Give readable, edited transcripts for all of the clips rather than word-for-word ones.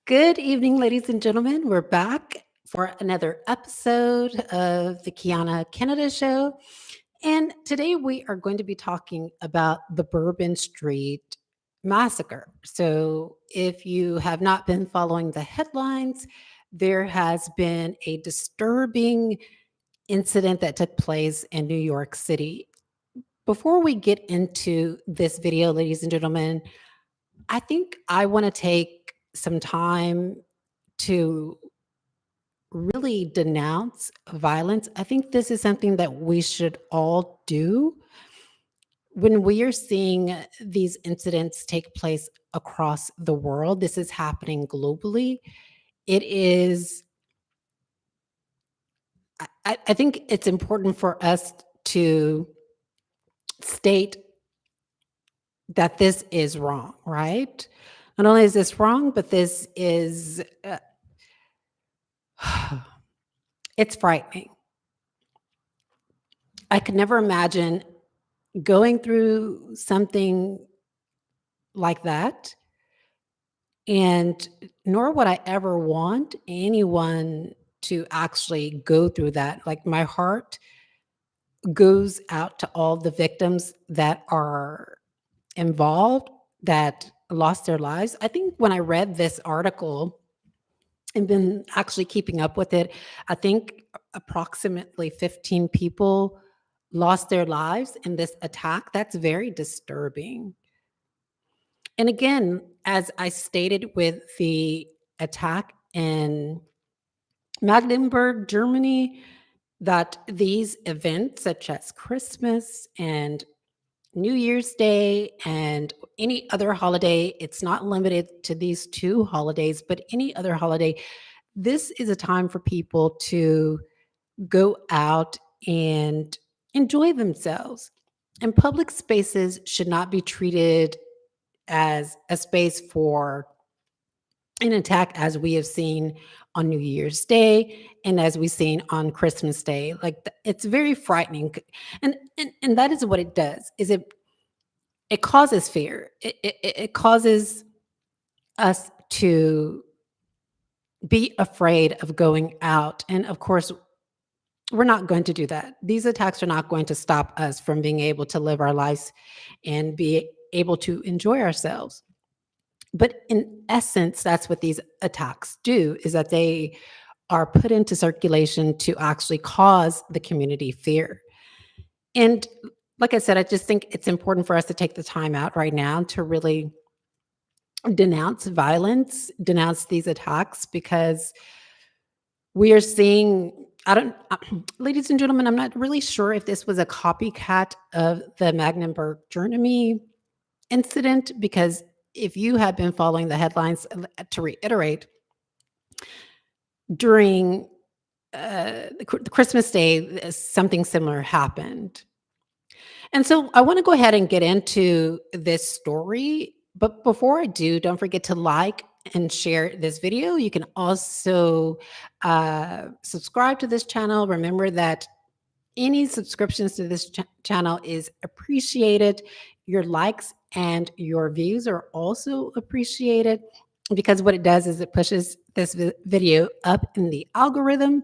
Good evening, ladies and gentlemen. We're back for another episode of the Quianna Canada show. And today we are going to be talking about the Bourbon Street massacre. So, if you have not been following the headlines, there has been a disturbing incident that took place in New York City. Before we get into this video, ladies and gentlemen, I think I want to take some time to really denounce violence. I think this is something that we should all do when we are seeing these incidents take place across the world. This is happening globally. It is, I think it's important for us to state that this is wrong, right? Not only is this wrong, but this is, it's frightening. I could never imagine going through something like that, and nor would I ever want anyone to actually go through that. Like, my heart goes out to all the victims that are involved, that lost their lives. I think when I read this article and been actually keeping up with it, I think approximately 15 people lost their lives in this attack. That's very disturbing. And again, as I stated with the attack in Magdeburg, Germany, that these events, such as Christmas and New Year's Day and any other holiday, it's not limited to these two holidays, but any other holiday, this is a time for people to go out and enjoy themselves. And public spaces should not be treated as a space for an attack, as we have seen on New Year's Day and as we've seen on Christmas Day. Like, it's very frightening, and that is what it does. Is it causes fear. It causes us to be afraid of going out, and of course, we're not going to do that. These attacks are not going to stop us from being able to live our lives and be able to enjoy ourselves. But in essence, that's what these attacks do, is that they are put into circulation to actually cause the community fear. And like I said, I just think it's important for us to take the time out right now to really denounce violence, denounce these attacks, because we are seeing, I don't, ladies and gentlemen, I'm not really sure if this was a copycat of the Magdeburg, Germany incident, because if you have been following the headlines, to reiterate, during the Christmas Day, something similar happened. And so I want to go ahead and get into this story. But before I do, don't forget to like and share this video. You can also subscribe to this channel. Remember that any subscriptions to this channel is appreciated. Your likes and your views are also appreciated, because what it does is it pushes this video up in the algorithm.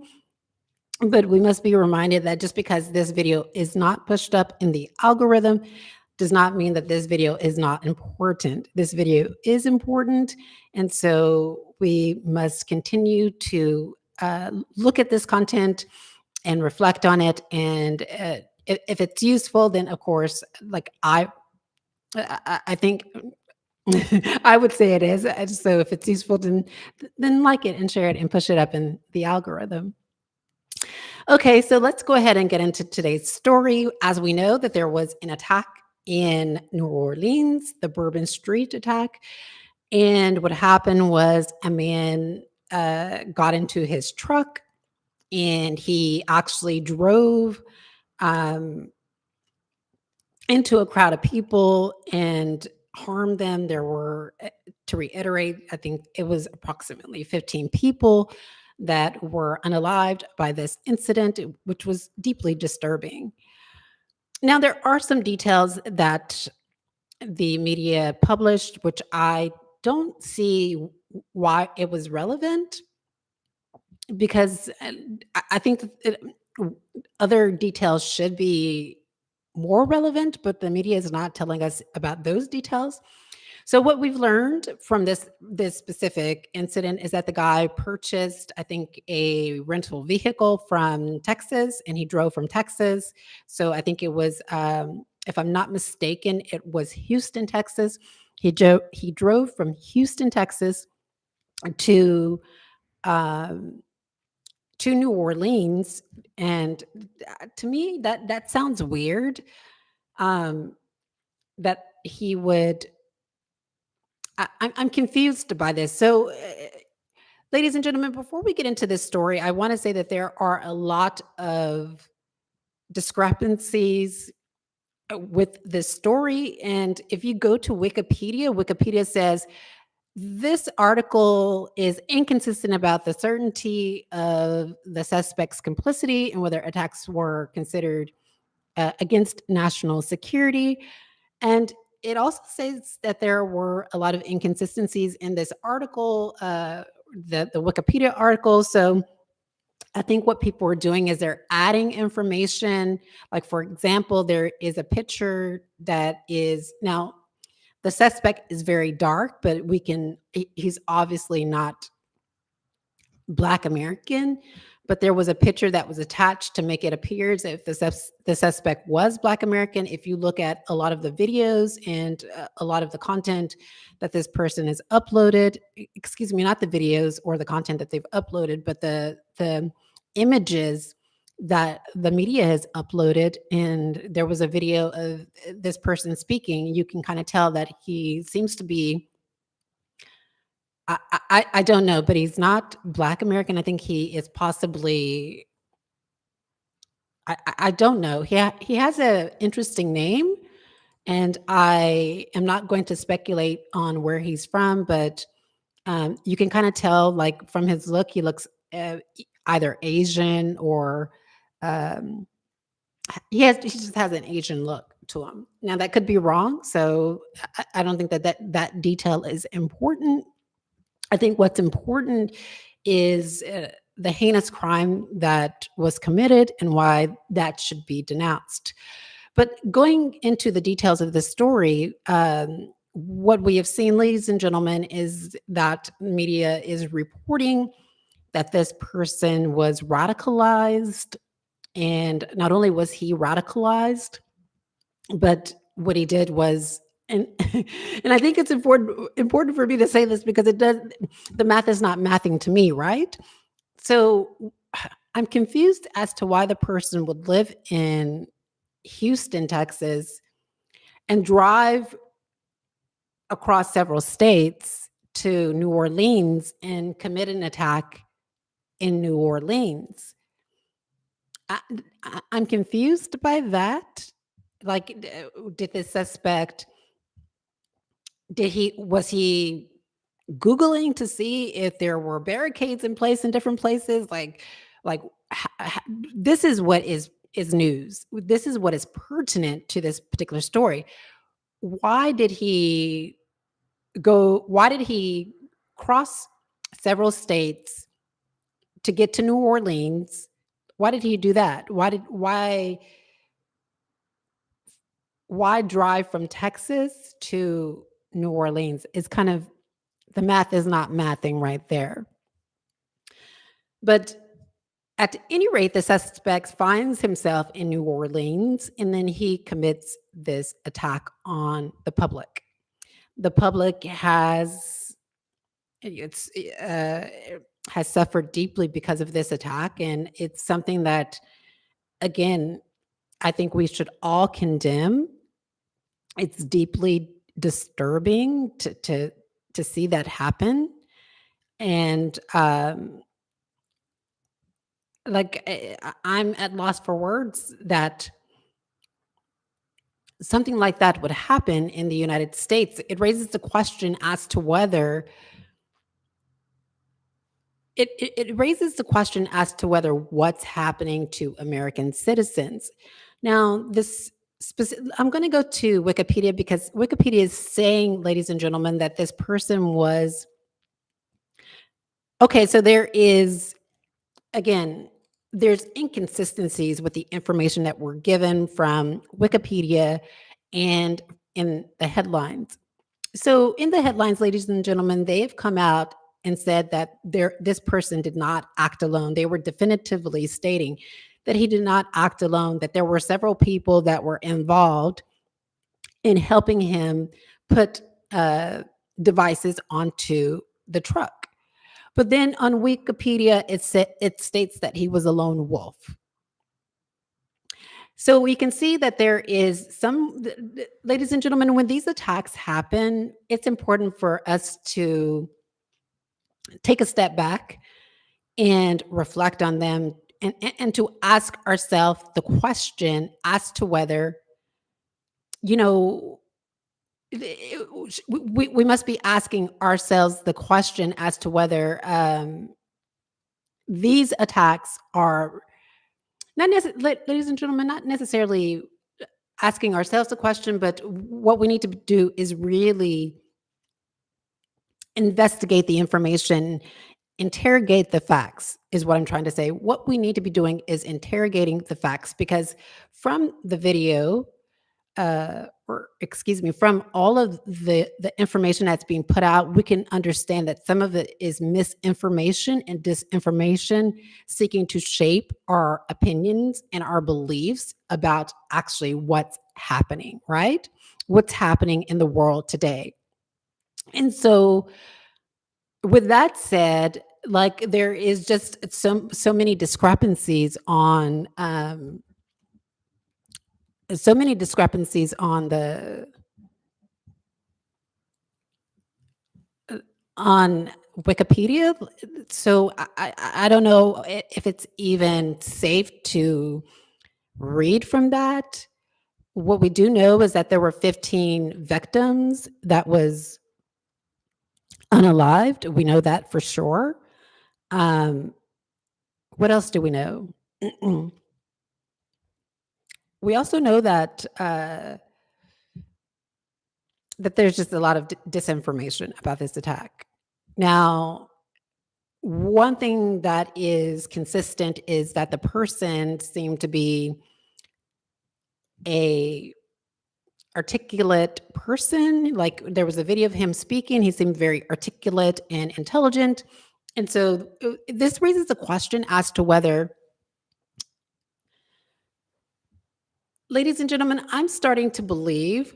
But we must be reminded that just because this video is not pushed up in the algorithm does not mean that this video is not important. This video is important. And so we must continue to look at this content and reflect on it. And if it's useful, then of course, like I think I would say it is. So if it's useful, then like it and share it and push it up in the algorithm. Okay, so let's go ahead and get into today's story. As we know, that there was an attack in New Orleans, the Bourbon Street attack. And what happened was a man got into his truck, and he actually drove into a crowd of people and harmed them. There were, to reiterate, I think it was approximately 15 people that were unalived by this incident, which was deeply disturbing. Now, there are some details that the media published, which I don't see why it was relevant, because I think that other details should be more relevant, but the media is not telling us about those details. So what we've learned from this specific incident is that the guy purchased, I think, a rental vehicle from Texas, and he drove from Texas. So I think it was, if I'm not mistaken, it was Houston, Texas. He drove from Houston, Texas, to um, to New Orleans, and to me that sounds weird. Um, that he would. I'm confused by this. So, ladies and gentlemen, before we get into this story, I want to say that there are a lot of discrepancies with this story. And if you go to Wikipedia, Wikipedia says this article is inconsistent about the certainty of the suspect's complicity and whether attacks were considered against national security. And it also says that there were a lot of inconsistencies in this article, the Wikipedia article. So I think what people are doing is they're adding information. Like, for example, there is a picture that is now the suspect is very dark, but he's obviously not Black American, but there was a picture that was attached to make it appear as if the suspect was Black American. If you look at a lot of the videos and a lot of the content that this person has uploaded, excuse me, not the videos or the content that they've uploaded, but the images that the media has uploaded, and there was a video of this person speaking, you can kind of tell that he seems to be, I don't know, but he's not Black American. I think he is possibly, I don't know. He has an interesting name, and I am not going to speculate on where he's from, but you can kind of tell, like, from his look, he looks either Asian or um, he just has an Asian look to him. Now that could be wrong, so I don't think that detail is important. I think what's important is the heinous crime that was committed and why that should be denounced. But going into the details of the story, what we have seen, ladies and gentlemen, is that media is reporting that this person was radicalized. And not only was he radicalized, but what he did was, and and I think it's important for me to say this because the math is not mathing to me, right? So I'm confused as to why the person would live in Houston, Texas, and drive across several states to New Orleans and commit an attack in New Orleans. I, I'm confused by that. Like, did the suspect, was he Googling to see if there were barricades in place in different places? Like this is what is news. This is what is pertinent to this particular story. Why did he why did he cross several states to get to New Orleans? Why did he do that? Why drive from Texas to New Orleans? Is kind of, the math is not mathing right there. But at any rate, the suspect finds himself in New Orleans, and then he commits this attack on the public. The public it's has suffered deeply because of this attack, and it's something that, again, I think we should all condemn. It's deeply disturbing to see that happen, and I'm at loss for words that something like that would happen in the United States. It raises the question as to whether it raises the question as to whether what's happening to American citizens. Now, I'm going to go to Wikipedia because Wikipedia is saying, ladies and gentlemen, that this person was Okay, so there is, again, there's inconsistencies with the information that we're given from Wikipedia and in the headlines. So in the headlines, ladies and gentlemen, they have come out and said that this person did not act alone. They were definitively stating that he did not act alone, that there were several people that were involved in helping him put uh, devices onto the truck. But then on Wikipedia, it states that he was a lone wolf. So we can see that there is ladies and gentlemen, when these attacks happen, it's important for us to take a step back and reflect on them, and to ask ourselves the question as to whether, you know, we must be asking ourselves the question as to whether these attacks are not necessarily, ladies and gentlemen, not necessarily asking ourselves the question, but what we need to do is really investigate the information, interrogate the facts, is what I'm trying to say. What we need to be doing is interrogating the facts, because from the video, or excuse me, from all of the information that's being put out, we can understand that some of it is misinformation and disinformation seeking to shape our opinions and our beliefs about actually what's happening, right? What's happening in the world today. And so, with that said, like, there is just so many discrepancies on the on Wikipedia. So I don't know if it's even safe to read from that. What we do know is that there were 15 victims that was unalived. We know that for sure. Um, what else do we know? We also know that that there's just a lot of disinformation about this attack. Now, one thing that is consistent is that the person seemed to be a articulate person. Like, there was a video of him speaking. He seemed very articulate and intelligent. And so this raises the question as to whether, ladies and gentlemen, I'm starting to believe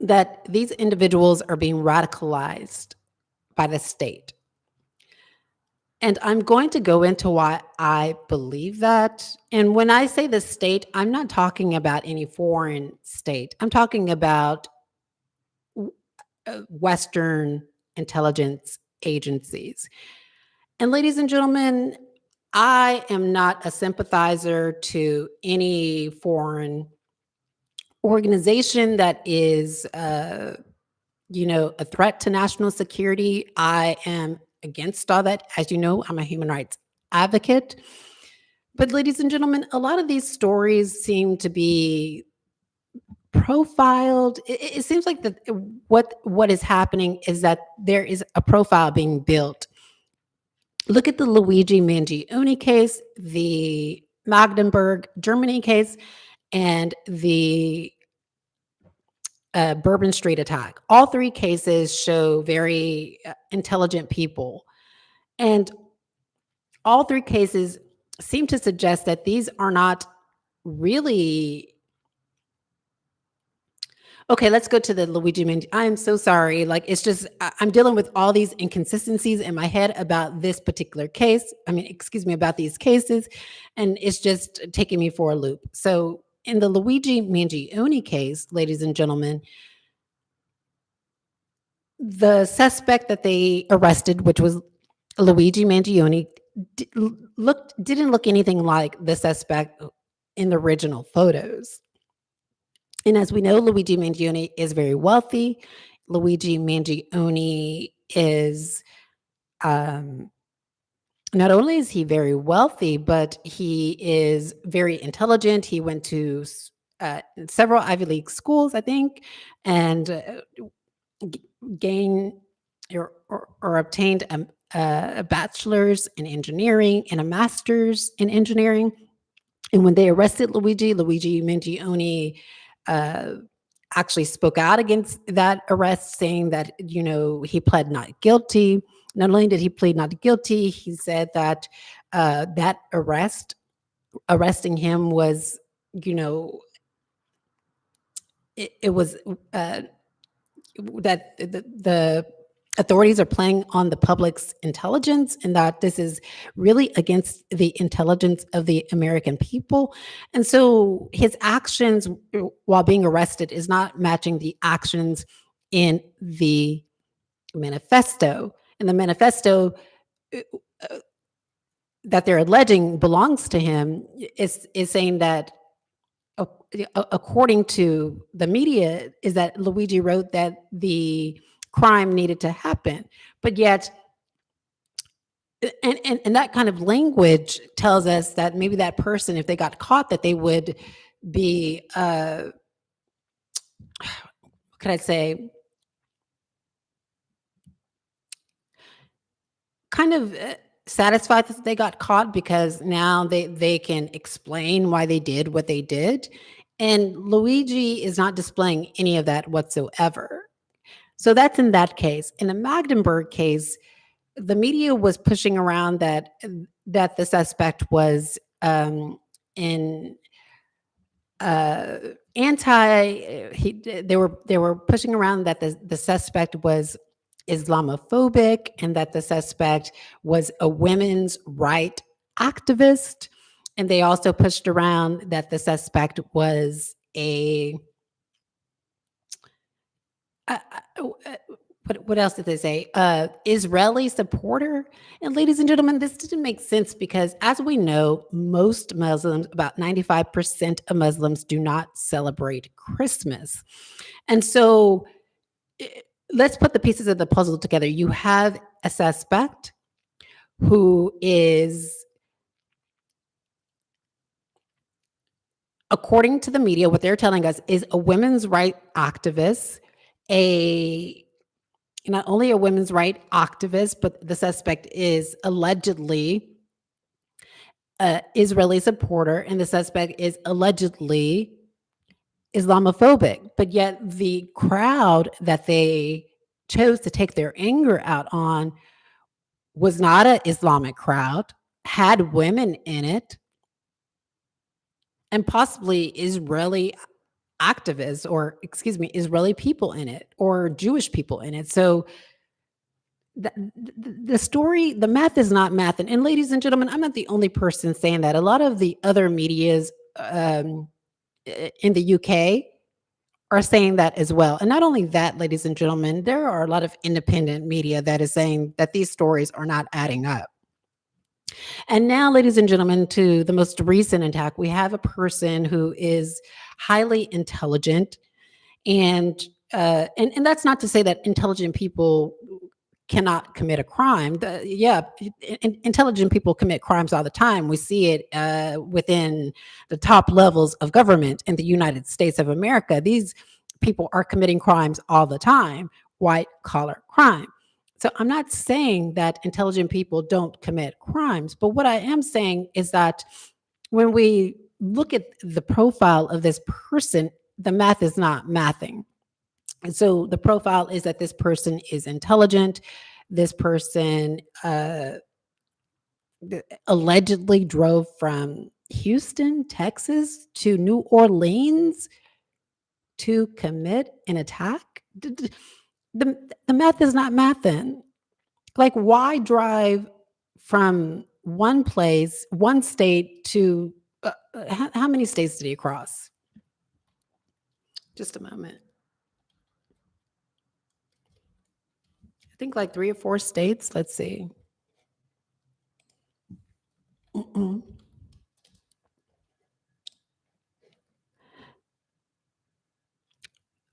that these individuals are being radicalized by the state. And I'm going to go into why I believe that. And when I say the state, I'm not talking about any foreign state. I'm talking about Western intelligence agencies. And ladies and gentlemen, I am not a sympathizer to any foreign organization that is, a threat to national security. I am against all that. As you know, I'm a human rights advocate. But ladies and gentlemen, a lot of these stories seem to be profiled. It seems like that what is happening is that there is a profile being built. Look at the Luigi Mangione case, the Magdeburg, Germany case, and the Bourbon Street attack. All three cases show very intelligent people. And all three cases seem to suggest that these are not really. Okay, let's go to the Luigi Mangione. I'm so sorry. Like, it's just, I'm dealing with all these inconsistencies in my head about this particular case. I mean, excuse me, about these cases. And it's just taking me for a loop. So in the Luigi Mangione case, ladies and gentlemen, the suspect that they arrested, which was Luigi Mangione, didn't look anything like the suspect in the original photos. And as we know, Luigi Mangione is very wealthy. Luigi Mangione is, um, not only is he very wealthy, but he is very intelligent. He went to several Ivy League schools, I think, and gained or obtained a bachelor's in engineering and a master's in engineering. And when they arrested Luigi Mangione uh, actually spoke out against that arrest, saying that, he pled not guilty. Not only did he plead not guilty, he said that that arresting him was, it was that the authorities are playing on the public's intelligence, and that this is really against the intelligence of the American people. And so his actions while being arrested is not matching the actions in the manifesto. And the manifesto uh, that they're alleging belongs to him is saying that, according to the media, is that Luigi wrote that the crime needed to happen. But yet, and that kind of language tells us that maybe that person, if they got caught, that they would be, what could I say, kind of satisfied that they got caught, because now they can explain why they did what they did. And Luigi is not displaying any of that whatsoever. So that's in that case. In the Magdeburg case, the media was pushing around that the suspect was in anti. They were pushing around that the suspect was Islamophobic, and that the suspect was a women's right activist. And they also pushed around that the suspect was a uh, uh, uh, what else did they say? Israeli supporter. And ladies and gentlemen, this didn't make sense, because as we know, most Muslims, about 95% of Muslims, do not celebrate Christmas. And so eh, let's put the pieces of the puzzle together. You have a suspect who is, according to the media, what they're telling us is a women's right activist, a not only a women's right activist, but the suspect is allegedly a Israeli supporter, and the suspect is allegedly Islamophobic. But yet the crowd that they chose to take their anger out on was not an Islamic crowd, had women in it, and possibly Israeli activists, or excuse me, Israeli people in it, or Jewish people in it. So the story, the math is not math. And ladies and gentlemen, I'm not the only person saying that. A lot of the other medias in the UK are saying that as well. And not only that, ladies and gentlemen, there are a lot of independent media that is saying that these stories are not adding up. And now, ladies and gentlemen, to the most recent attack, we have a person who is highly intelligent, and and that's not to say that intelligent people cannot commit a crime. Intelligent people commit crimes all the time. We see it within the top levels of government in the United States of America. These people are committing crimes all the time, white collar crime. So I'm not saying that intelligent people don't commit crimes, but what I am saying is that when we look at the profile of this person, the math is not mathing. And so the profile is that this person is intelligent. This person allegedly drove from Houston, Texas to New Orleans to commit an attack. The math is not mathing. Like, why drive from one place, one state to how many states did he cross? Just a moment. I think like 3 or 4 states. Let's see. Mm-mm.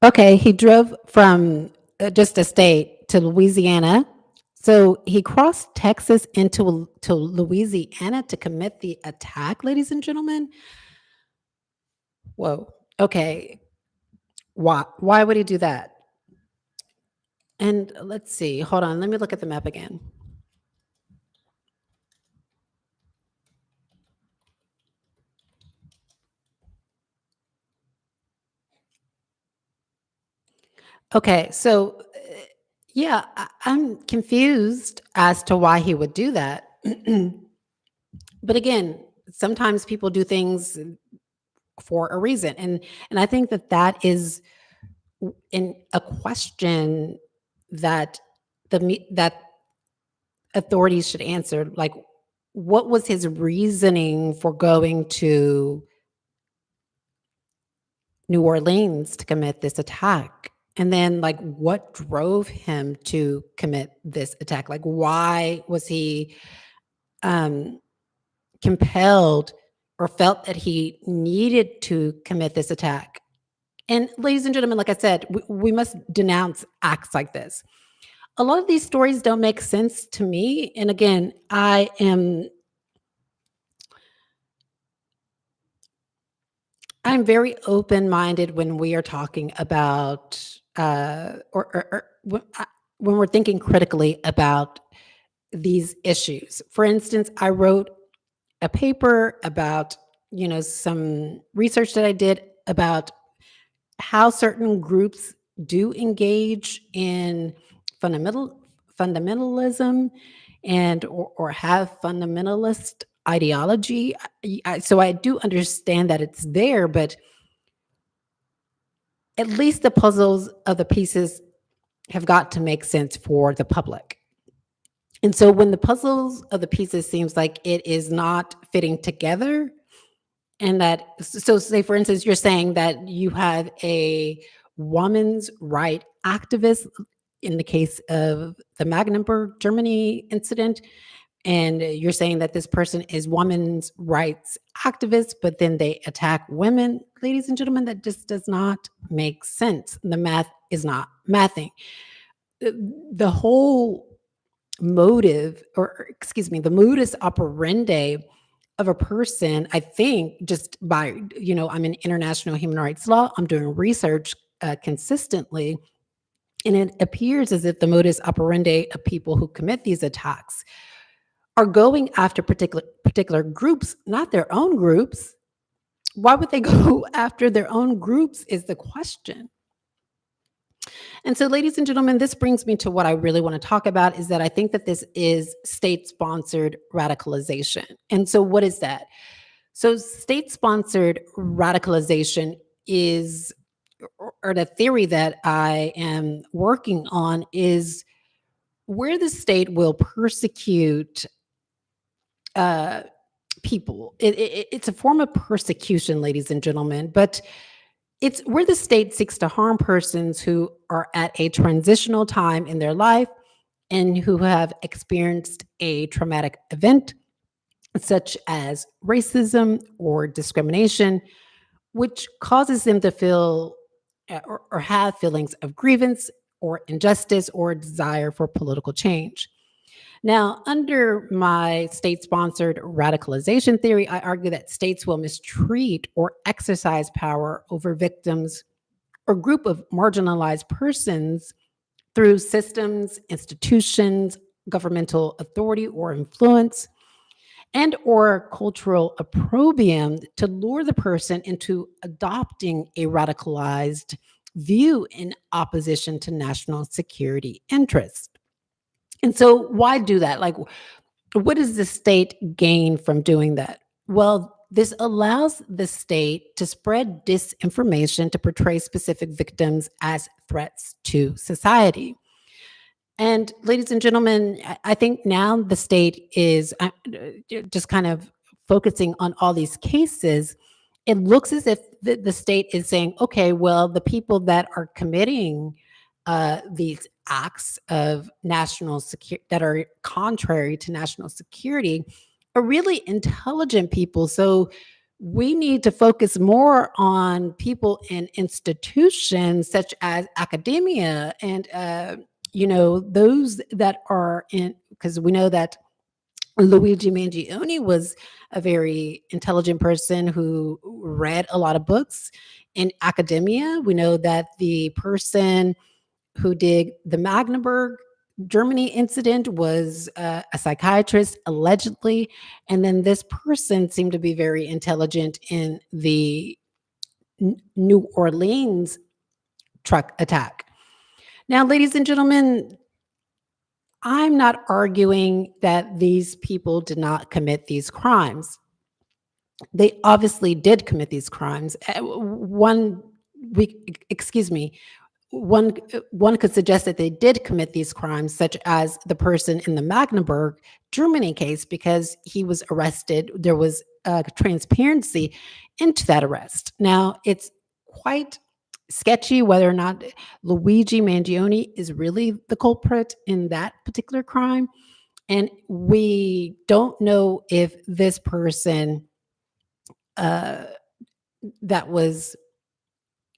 Okay, he drove from just a state to Louisiana. So he crossed Texas into to Louisiana to commit the attack, ladies and gentlemen. Whoa. Okay. Why would he do that? And let's see, hold on, let me look at the map again. Okay, so yeah, I'm confused as to why he would do that. But again, sometimes people do things for a reason, and I think that that is in a question that that authorities should answer. Like, what was his reasoning for going to New Orleans to commit this attack? And then, like, what drove him to commit this attack? Like, why was he um, compelled or felt that he needed to commit this attack? And, ladies and gentlemen, like I said, we must denounce acts like this. A lot of these stories don't make sense to me. And again, I'm very open-minded when we are talking about, or when we're thinking critically about these issues. For instance, I wrote a paper about, some research that I did about how certain groups do engage in fundamentalism and or have fundamentalist ideology. So I do understand that it's there, but at least the puzzles of the pieces have got to make sense for the public. And so when the puzzles of the pieces seems like it is not fitting together, and that, so say for instance, you're saying that you have a woman's right activist in the case of the Magdeburg, Germany incident, and you're saying that this person is women's rights activist, but then they attack women. Ladies and gentlemen, that just does not make sense. The math is not mathing. The whole motive, or excuse me, the modus operandi of a person, I think, just by, I'm in international human rights law, I'm doing research consistently, and it appears as if the modus operandi of people who commit these attacks are going after particular groups, not their own groups. Why would they go after their own groups is the question. And so, ladies and gentlemen, this brings me to what I really want to talk about, is that I think that this is state-sponsored radicalization. And so what is that? So state-sponsored radicalization is, or the theory that I am working on, is where the state will persecute people. It's a form of persecution, ladies and gentlemen, but it's where the state seeks to harm persons who are at a transitional time in their life and who have experienced a traumatic event, such as racism or discrimination, which causes them to feel or have feelings of grievance or injustice or desire for political change. Now, under my state sponsored radicalization theory, I argue that states will mistreat or exercise power over victims or group of marginalized persons through systems, institutions, governmental authority or influence, and or cultural opprobrium to lure the person into adopting a radicalized view in opposition to national security interests. And so why do that? Like, what does the state gain from doing that? Well, this allows the state to spread disinformation to portray specific victims as threats to society. And ladies and gentlemen, I think now the state is just kind of focusing on all these cases. It looks as if the state is saying, okay, well, the people that are committing these acts of national security that are contrary to national security are really intelligent people. So we need to focus more on people in institutions such as academia and those that are in, because we know that Luigi Mangione was a very intelligent person who read a lot of books in academia. We know that the person who did the Magdeburg, Germany incident was a psychiatrist, allegedly. And then this person seemed to be very intelligent in the New Orleans truck attack. Now, ladies and gentlemen, I'm not arguing that these people did not commit these crimes. They obviously did commit these crimes. Excuse me, one could suggest that they did commit these crimes, such as the person in the Magdeburg, Germany case, because he was arrested. There was transparency into that arrest. Now, it's quite sketchy whether or not Luigi Mangione is really the culprit in that particular crime. And we don't know if this person uh, that was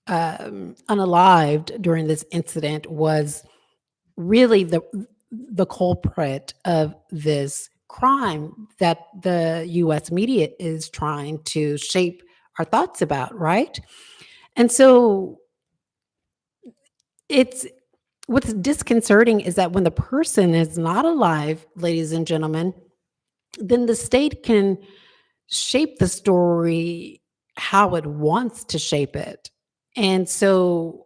unalived during this incident was really the culprit of this crime that the US media is trying to shape our thoughts about, right? And so it's what's disconcerting is that when the person is not alive, ladies and gentlemen, then the state can shape the story how it wants to shape it. And so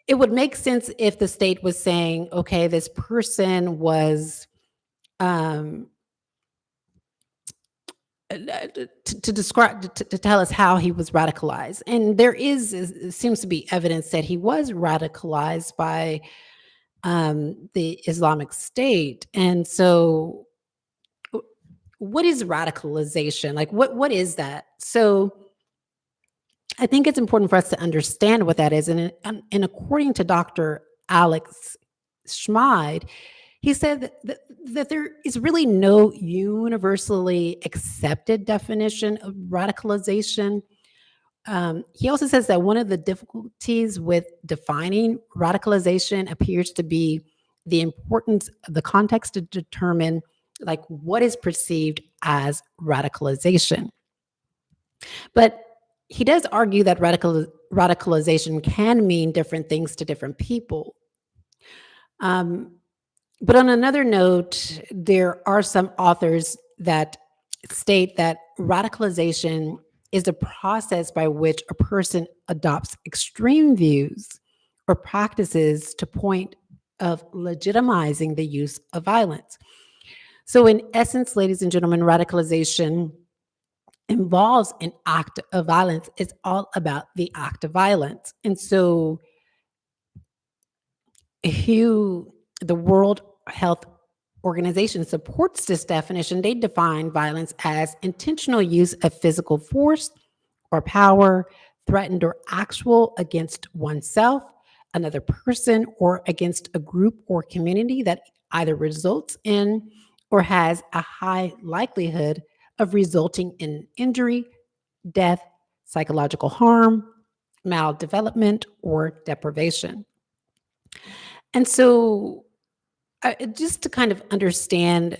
it would make sense if the state was saying, okay, this person was um, to describe to tell us how he was radicalized, and there seems to be evidence that he was radicalized by the Islamic State. And so, what is radicalization? Like, what is that? So, I think it's important for us to understand what that is. And according to Dr. Alex Schmid, he said that there is really no universally accepted definition of radicalization. He also says that one of the difficulties with defining radicalization appears to be the importance of the context to determine like what is perceived as radicalization. But he does argue that radicalization can mean different things to different people. Um, but on another note, there are some authors that state that radicalization is the process by which a person adopts extreme views or practices to point of legitimizing the use of violence. So in essence, ladies and gentlemen, radicalization involves an act of violence. It's all about the act of violence. And so the World Health Organization supports this definition. They define violence as intentional use of physical force or power, threatened or actual, against oneself, another person, or against a group or community that either results in or has a high likelihood of resulting in injury, death, psychological harm, maldevelopment, or deprivation. And so, just to kind of understand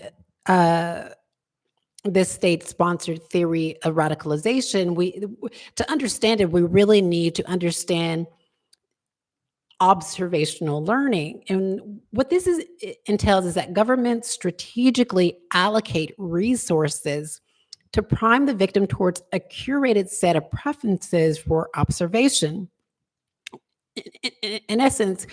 this state-sponsored theory of radicalization, to understand it, we really need to understand observational learning. And what entails is that governments strategically allocate resources to prime the victim towards a curated set of preferences for observation. In essence,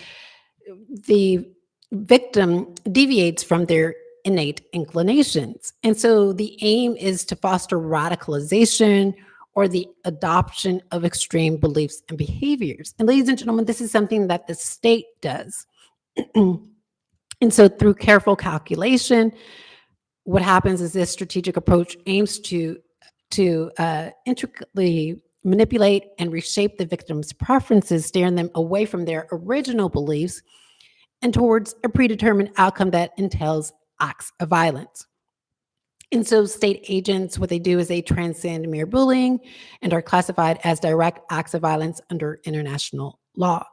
the victim deviates from their innate inclinations. And so the aim is to foster radicalization or the adoption of extreme beliefs and behaviors. And ladies and gentlemen, this is something that the state does. And so through careful calculation, what happens is this strategic approach aims to intricately manipulate and reshape the victim's preferences, steering them away from their original beliefs and towards a predetermined outcome that entails acts of violence. And so state agents, what they do is they transcend mere bullying and are classified as direct acts of violence under international law.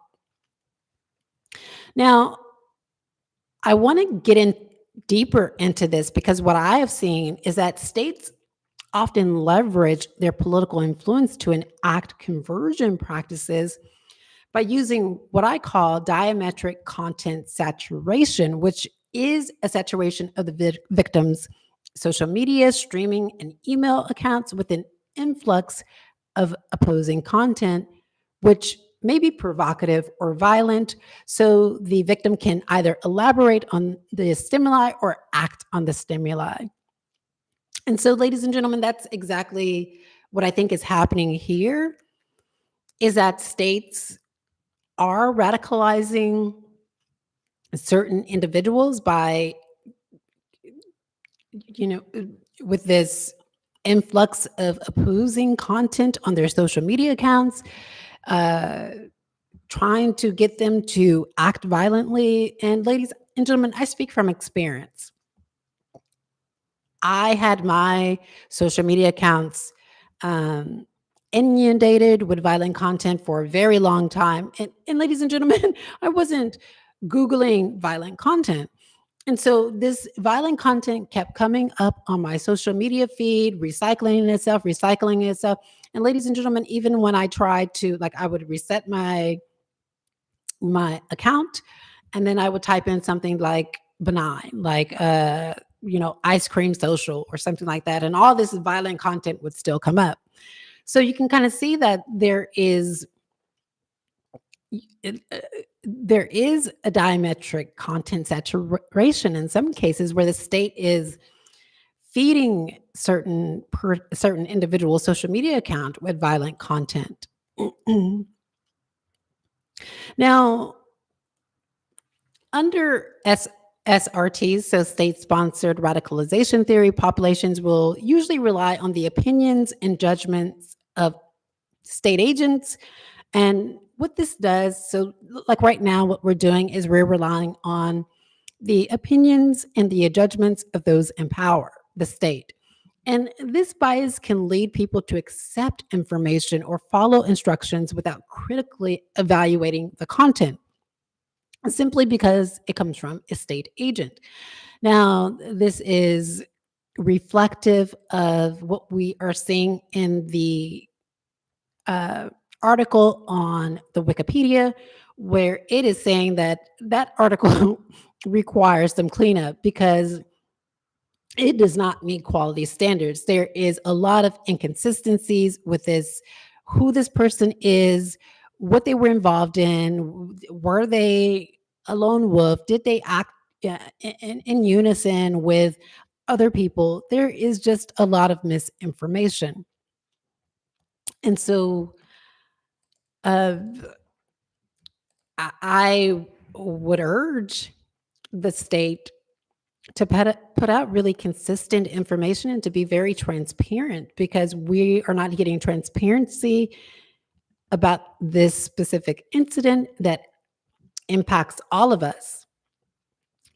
Now, I want to get in deeper into this because what I have seen is that states often leverage their political influence to enact conversion practices by using what I call diametric content saturation, which is a saturation of the victim's social media, streaming, and email accounts with an influx of opposing content, which may be provocative or violent. So the victim can either elaborate on the stimuli or act on the stimuli. And so, ladies and gentlemen, that's exactly what I think is happening here, is that states are radicalizing certain individuals by, you know, with this influx of opposing content on their social media accounts, uh, trying to get them to act violently. And ladies and gentlemen, I speak from experience. I had my social media accounts um, inundated with violent content for a very long time. And ladies and gentlemen, I wasn't Googling violent content. And so this violent content kept coming up on my social media feed, recycling itself. And ladies and gentlemen, even when I tried to, like, I would reset my account, and then I would type in something like benign, like ice cream social or something like that, and all this violent content would still come up. So you can kind of see that it- uh, there is a diametric content saturation in some cases where the state is feeding certain individual social media account with violent content. Now, under SRTs, so state sponsored radicalization theory, populations will usually rely on the opinions and judgments of state agents. And what this does, so like right now, what we're doing is we're relying on the opinions and the judgments of those in power, the state. And this bias can lead people to accept information or follow instructions without critically evaluating the content, simply because it comes from a state agent. Now, this is reflective of what we are seeing in the uh, article on the Wikipedia, where it is saying that that article requires some cleanup because it does not meet quality standards. There is a lot of inconsistencies with this, who this person is, what they were involved in, were they a lone wolf, did they act in unison with other people. There is just a lot of misinformation. And so uh, I would urge the state to put out really consistent information and to be very transparent, because we are not getting transparency about this specific incident that impacts all of us.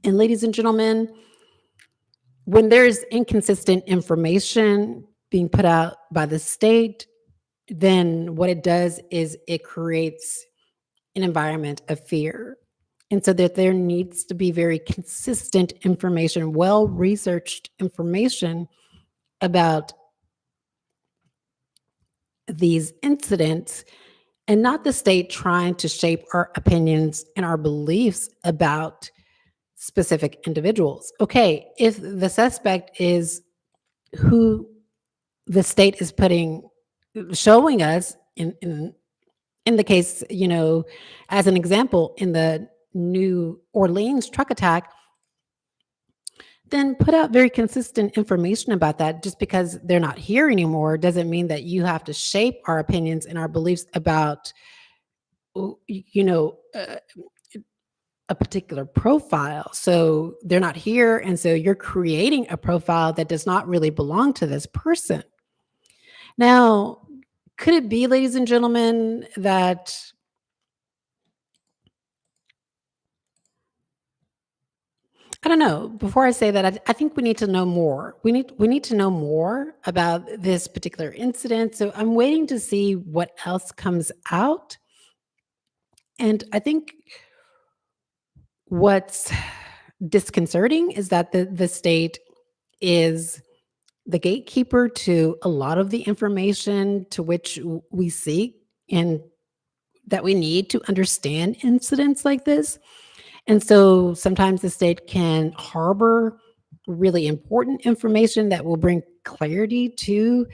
And ladies and gentlemen, when there's inconsistent information being put out by the state, then what it does is it creates an environment of fear. And so that there needs to be very consistent information, well researched information about these incidents, and not the state trying to shape our opinions and our beliefs about specific individuals. Okay, if the suspect is who the state is showing us in the case, as an example, in the New Orleans truck attack, then put out very consistent information about that. Just because they're not here anymore doesn't mean that you have to shape our opinions and our beliefs about, you know, a particular profile. So they're not here. And so you're creating a profile that does not really belong to this person. Now, could it be, ladies and gentlemen, that I don't know. Before I say that, I think we need to know more. We need to know more about this particular incident. So I'm waiting to see what else comes out. And I think what's disconcerting is that the state is the gatekeeper to a lot of the information to which we seek. And that we need to understand incidents like this. And so sometimes the state can harbor really important information that will bring clarity to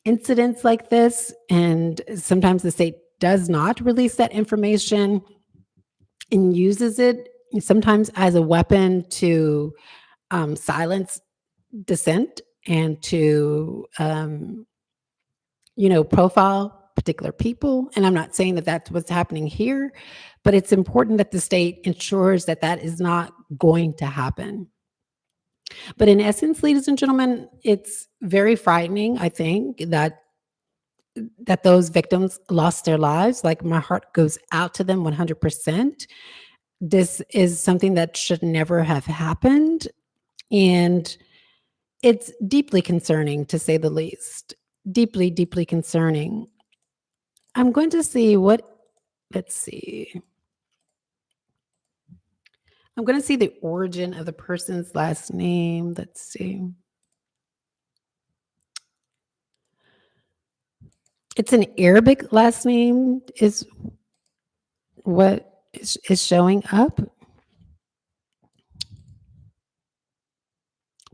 incidents like this. And sometimes the state does not release that information and uses it sometimes as a weapon to silence dissent and to profile particular people. And I'm not saying that that's what's happening here, but it's important that the state ensures that that is not going to happen. But in essence, ladies and gentlemen, it's very frightening, I think, that those victims lost their lives. Like, my heart goes out to them 100%. This is something that should never have happened. And it's deeply concerning, to say the least. Deeply, deeply concerning. I'm going to see let's see. I'm going to see the origin of the person's last name. Let's see. It's an Arabic last name, is what is showing up.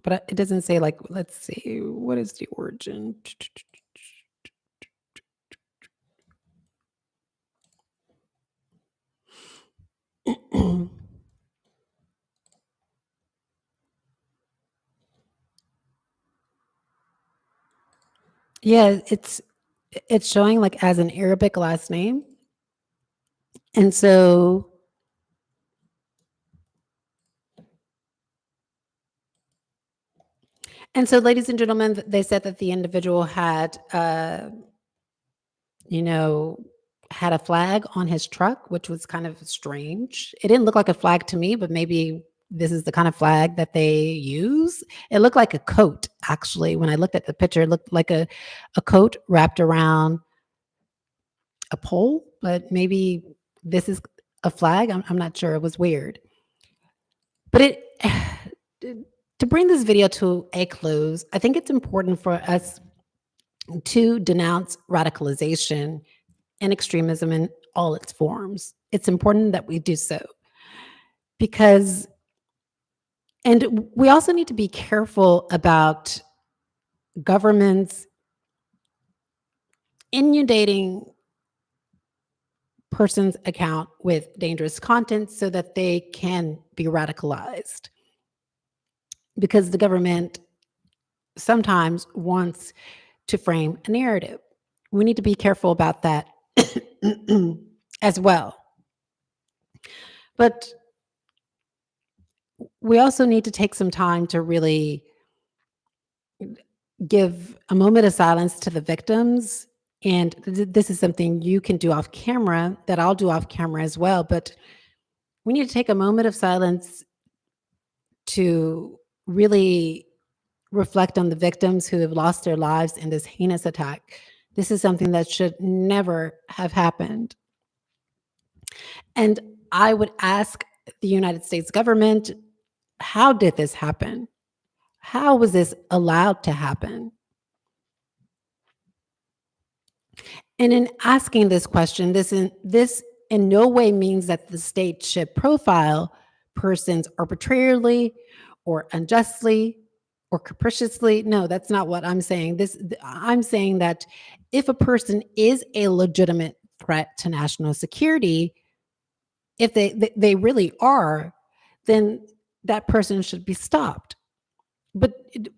But it doesn't say, like, let's see, what is the origin? Yeah, it's showing like as an Arabic last name. And so ladies and gentlemen, they said that the individual had had a flag on his truck, which was kind of strange. It didn't look like a flag to me, but maybe this is the kind of flag that they use. It looked like a coat, actually. When I looked at the picture, it looked like a coat wrapped around a pole, but maybe this is a flag. I'm not sure. It was weird. But to bring this video to a close, I think it's important for us to denounce radicalization and extremism in all its forms. It's important that we do so because, and we also need to be careful about governments inundating person's account with dangerous content so that they can be radicalized. Because the government sometimes wants to frame a narrative. We need to be careful about that as well. But we also need to take some time to really give a moment of silence to the victims. And this is something you can do off camera, that I'll do off camera as well. But we need to take a moment of silence to really reflect on the victims who have lost their lives in this heinous attack. This is something that should never have happened. And I would ask the United States government, how did this happen? How was this allowed to happen? And in asking this question, this in no way means that the state should profile persons arbitrarily or unjustly or capriciously. No, that's not what I'm saying. I'm saying that if a person is a legitimate threat to national security, if they really are, then that person should be stopped. But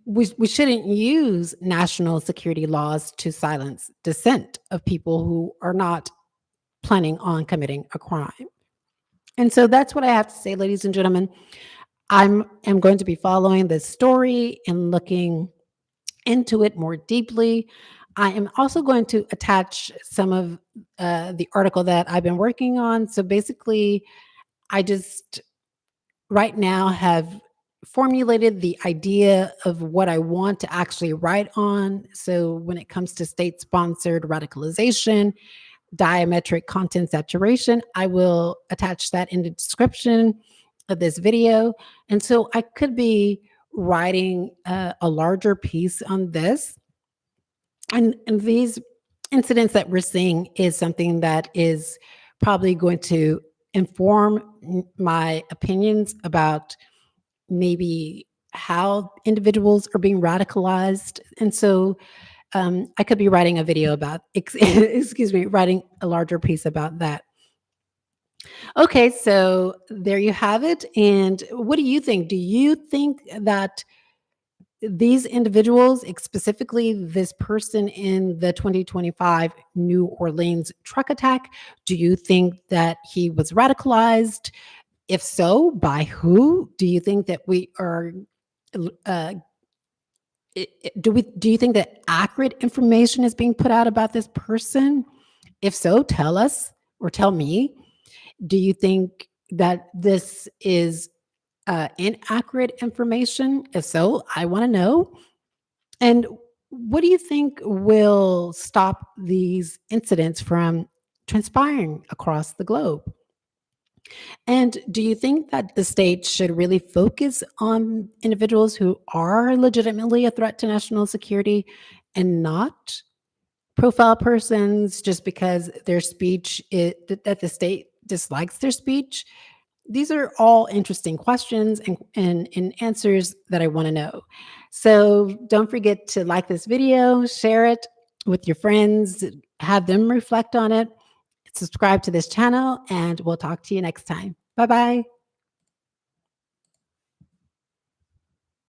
we shouldn't use national security laws to silence dissent of people who are not planning on committing a crime. And so that's what I have to say, ladies and gentlemen. I am going to be following this story and looking into it more deeply. I am also going to attach some of the article that I've been working on. So basically, I just right now have formulated the idea of what I want to actually write on. So when it comes to state-sponsored radicalization, diametric content saturation, I will attach that in the description of this video. And so I could be writing a larger piece on this. And these incidents that we're seeing is something that is probably going to inform my opinions about maybe how individuals are being radicalized. And so I could be writing a video about, excuse me, writing a larger piece about that. Okay, so there you have it. And what do you think? Do you think that these individuals, specifically this person in the 2025 New Orleans truck attack, do you think that he was radicalized? If so, by who? Do you think that we are uh, do you think that accurate information is being put out about this person? If so, tell us or tell me. Do you think that this is inaccurate information? If so, I want to know. And what do you think will stop these incidents from transpiring across the globe? And do you think that the state should really focus on individuals who are legitimately a threat to national security and not profile persons just because their speech that the state dislikes their speech? These are all interesting questions and answers that I want to know. So don't forget to like this video, share it with your friends, have them reflect on it, subscribe to this channel, and we'll talk to you next time. Bye bye.